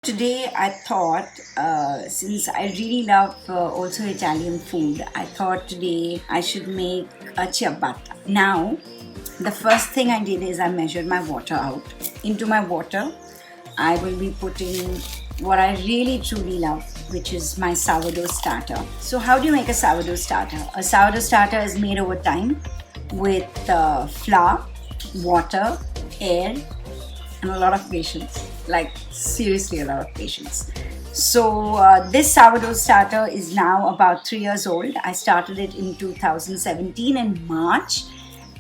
Today I thought, since I really love also Italian food, I thought today I should make a ciabatta. Now, the first thing I did is I measured my water out. Into my water, I will be putting what I really truly love, which is my sourdough starter. So how do you make a sourdough starter? A sourdough starter is made over time with flour, water, air, and a lot of patience. Like, seriously, a lot of patience. So this sourdough starter is now about 3 years old. I started it in 2017 in March,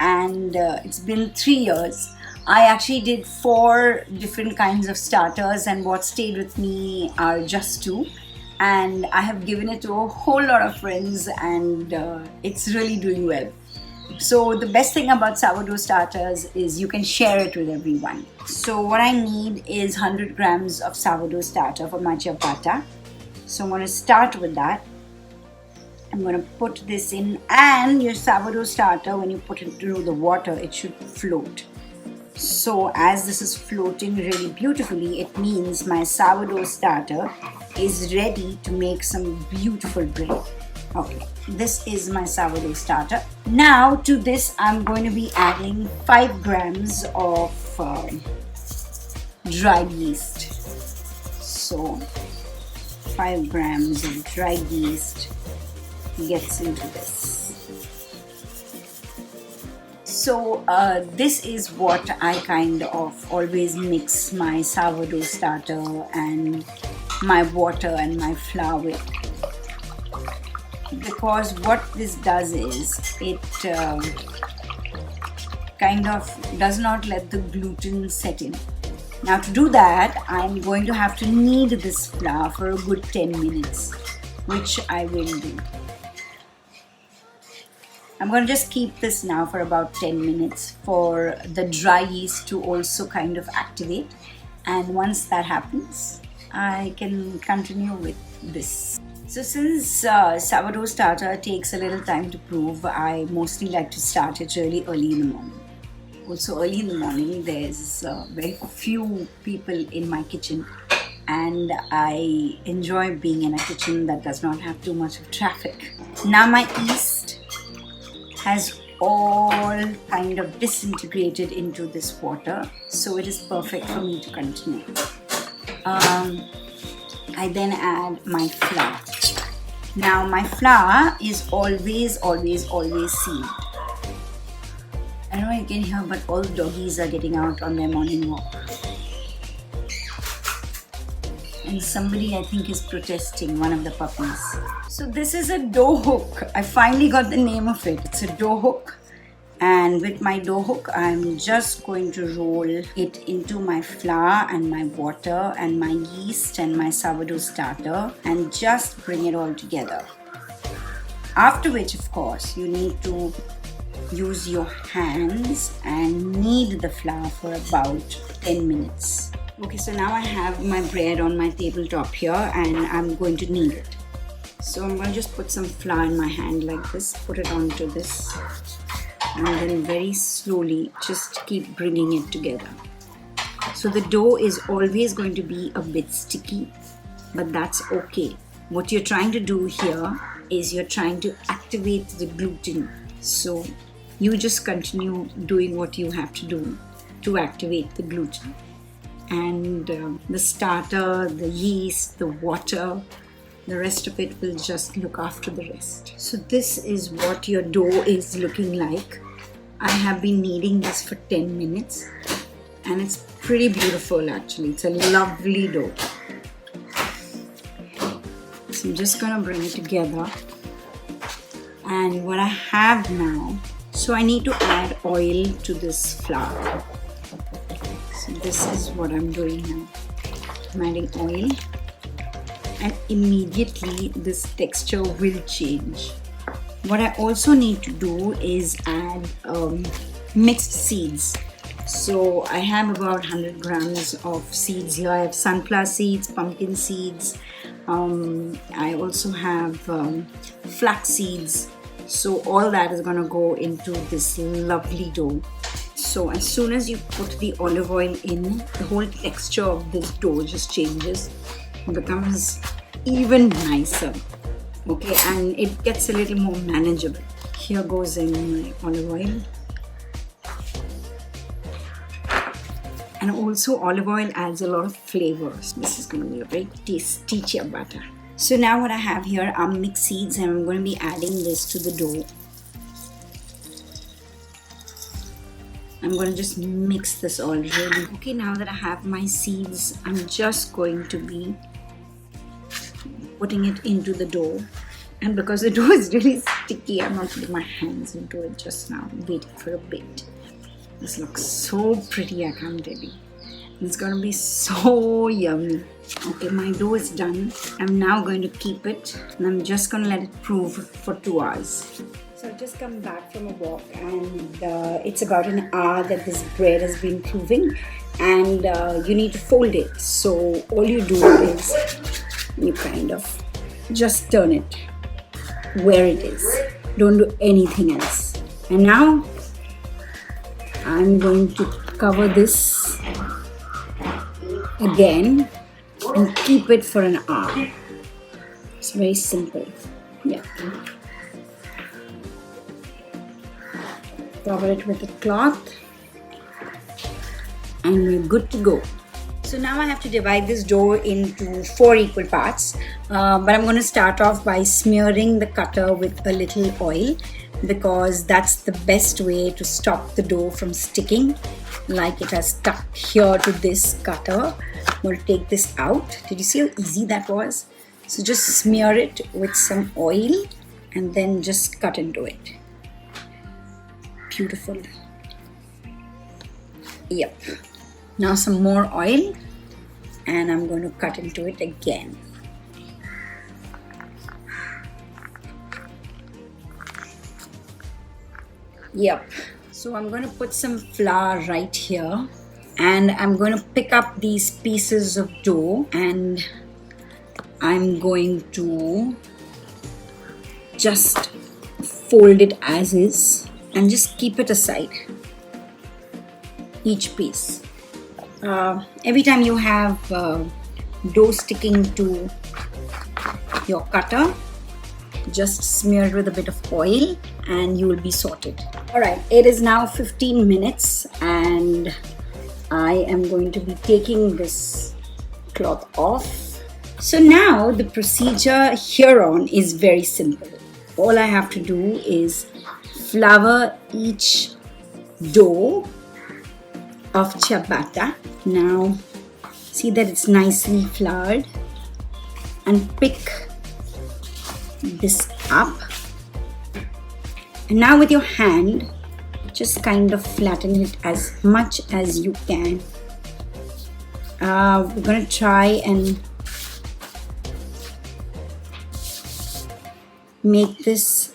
and it's been 3 years. I actually did 4 different kinds of starters, and what stayed with me are just 2. And I have given it to a whole lot of friends, and it's really doing well. So the best thing about sourdough starters is you can share it with everyone. So what I need is 100 grams of sourdough starter for my ciabatta. So I'm going to start with that. I'm going to put this in, and your sourdough starter, when you put it through the water, it should float. So as this is floating really beautifully, it means my sourdough starter is ready to make some beautiful bread. Okay, this is my sourdough starter. Now to this I'm going to be adding 5 grams of dried yeast. So 5 grams of dried yeast gets into this. So this is what I kind of always mix my sourdough starter and my water and my flour with. Because what this does is it kind of does not let the gluten set in. Now to do that, I'm going to have to knead this flour for a good 10 minutes, which I will do. I'm going to just keep this now for about 10 minutes for the dry yeast to also kind of activate, and once that happens, I can continue with this. So since sourdough starter takes a little time to prove, I mostly like to start it really early in the morning. Also early in the morning, there's very few people in my kitchen, and I enjoy being in a kitchen that does not have too much of traffic. Now my yeast has all kind of disintegrated into this water, so it is perfect for me to continue. I then add my flour. Now my flour is always sealed. I don't know if you can hear, but all the doggies are getting out on their morning walk. And somebody, I think, is protesting, one of the puppies. So this is a dough hook. I finally got the name of it. It's a dough hook. And with my dough hook, I'm just going to roll it into my flour and my water and my yeast and my sourdough starter and just bring it all together. After which, of course, you need to use your hands and knead the flour for about 10 minutes. Okay, so now I have my bread on my tabletop here, and I'm going to knead it. So I'm going to just put some flour in my hand like this, put it onto this, and then very slowly just keep bringing it together. So the dough is always going to be a bit sticky, but that's okay. What you're trying to do here is you're trying to activate the gluten. So you just continue doing what you have to do to activate the gluten. And the starter, the yeast, the water, the rest of it will just look after the rest. So this is what your dough is looking like. I have been kneading this for 10 minutes, and it's pretty beautiful actually. It's a lovely dough. So I'm just gonna bring it together. And what I have now, so I need to add oil to this flour. So this is what I'm doing now. I'm adding oil, and immediately this texture will change. What I also need to do is add mixed seeds. So I have about 100 grams of seeds here. I have sunflower seeds, pumpkin seeds. I also have flax seeds. So all that is going to go into this lovely dough. So as soon as you put the olive oil in, the whole texture of this dough just changes. It becomes even nicer. Okay, and it gets a little more manageable. Here goes in my olive oil. And also olive oil adds a lot of flavors. This is going to be a very tasty ciabatta. So now what I have here are mixed seeds, and I'm going to be adding this to the dough. I'm going to just mix this all really. Okay, now that I have my seeds, I'm just going to be putting it into the dough. And because the dough is really sticky, I'm not putting my hands into it just now. I'm waiting for a bit. This looks so pretty, I can't tell you. It's going to be so yummy. Okay, my dough is done. I'm now going to keep it, and I'm just going to let it prove for 2 hours. So I've just come back from a walk, and it's about an hour that this bread has been proving, and you need to fold it. So all you do is you kind of just turn it where it is. Don't do anything else. And now I'm going to cover this again and keep it for an hour. It's very simple. Yeah. Cover it with a cloth and we're good to go. So now I have to divide this dough into 4 equal parts, but I'm going to start off by smearing the cutter with a little oil, because that's the best way to stop the dough from sticking like it has stuck here to this cutter. I'm going to take this out. Did you see how easy that was? So just smear it with some oil and then just cut into it. Beautiful. Yep. Now some more oil, and I'm going to cut into it again. Yep. So I'm going to put some flour right here, and I'm going to pick up these pieces of dough, and I'm going to just fold it as is and just keep it aside. Each piece. Every time you have dough sticking to your cutter, just smear it with a bit of oil and you will be sorted. Alright, it is now 15 minutes and I am going to be taking this cloth off. So now the procedure here on is very simple. All I have to do is flour each dough of ciabatta. Now see that it's nicely floured, and pick this up, and now with your hand just kind of flatten it as much as you can. We're going to try and make this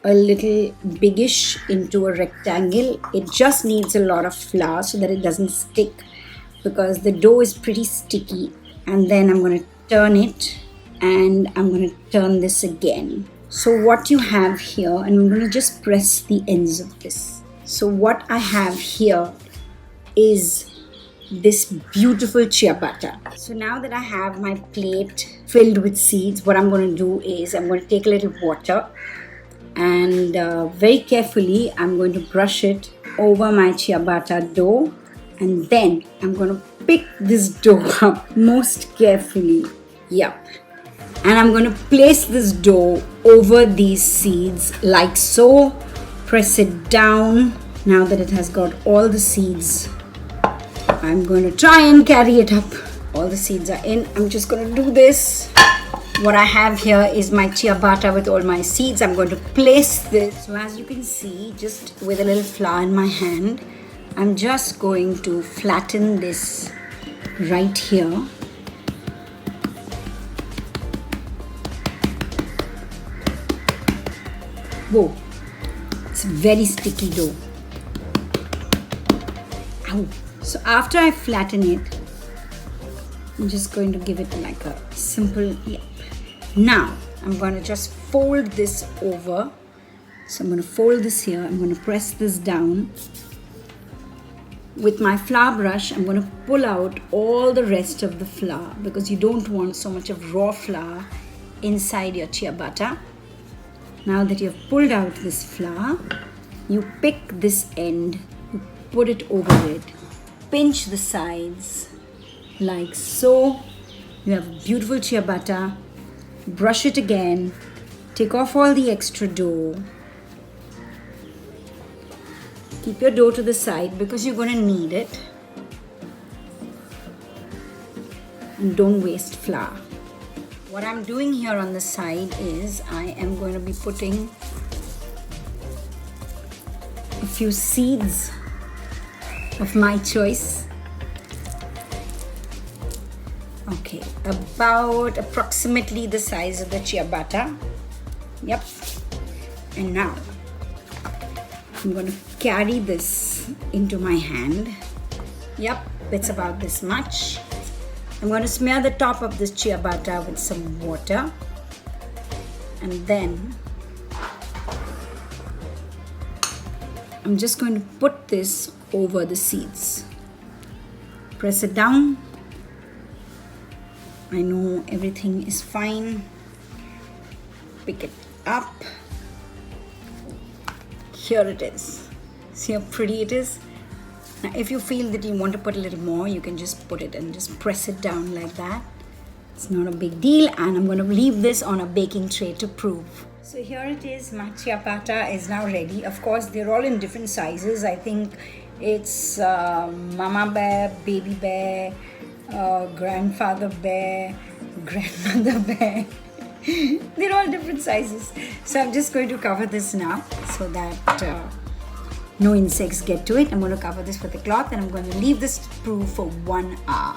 a little biggish into a rectangle. It just needs a lot of flour so that it doesn't stick, because the dough is pretty sticky. And then I'm going to turn it, and I'm going to turn this again. So what you have here, and I'm going to just press the ends of this. So what I have here is this beautiful ciabatta. So now that I have my plate filled with seeds, what I'm going to do is I'm going to take a little water, and very carefully I'm going to brush it over my ciabatta dough, and then I'm going to pick this dough up most carefully. Yep. And I'm going to place this dough over these seeds like so. Press it down. Now that it has got all the seeds, I'm going to try and carry it up. All the seeds are in. I'm just going to do this. What I have here is my ciabatta with all my seeds. I'm going to place this. So as you can see, just with a little flour in my hand, I'm just going to flatten this right here. Whoa, it's very sticky dough. Ow. So after I flatten it, I'm just going to give it like a simple yep. Now I'm going to just fold this over. So I'm going to fold this here. I'm going to press this down. With my flour brush, I'm going to pull out all the rest of the flour because you don't want so much of raw flour inside your ciabatta. Now that you've pulled out this flour, you pick this end, you put it over it, pinch the sides like so. You have a beautiful ciabatta. Brush it again, take off all the extra dough. Keep your dough to the side because you're going to need it. And don't waste flour. What I'm doing here on the side is I am going to be putting a few seeds of my choice. Okay, about approximately the size of the ciabatta. Yep. And now I'm going to carry this into my hand. Yep, it's about this much. I'm going to smear the top of this ciabatta with some water, and then I'm just going to put this over the seeds. Press it down. I know everything is fine. Pick it up. Here it is. See how pretty it is? Now, if you feel that you want to put a little more, you can just put it and just press it down like that. It's not a big deal, and I'm going to leave this on a baking tray to prove. So here it is. My ciabatta is now ready. Of course, they're all in different sizes. I think it's Mama Bear, Baby Bear, Grandfather Bear, Grandmother Bear. They're all different sizes. So I'm just going to cover this now so that no insects get to it. I'm going to cover this with a cloth and I'm going to leave this to prove for 1 hour.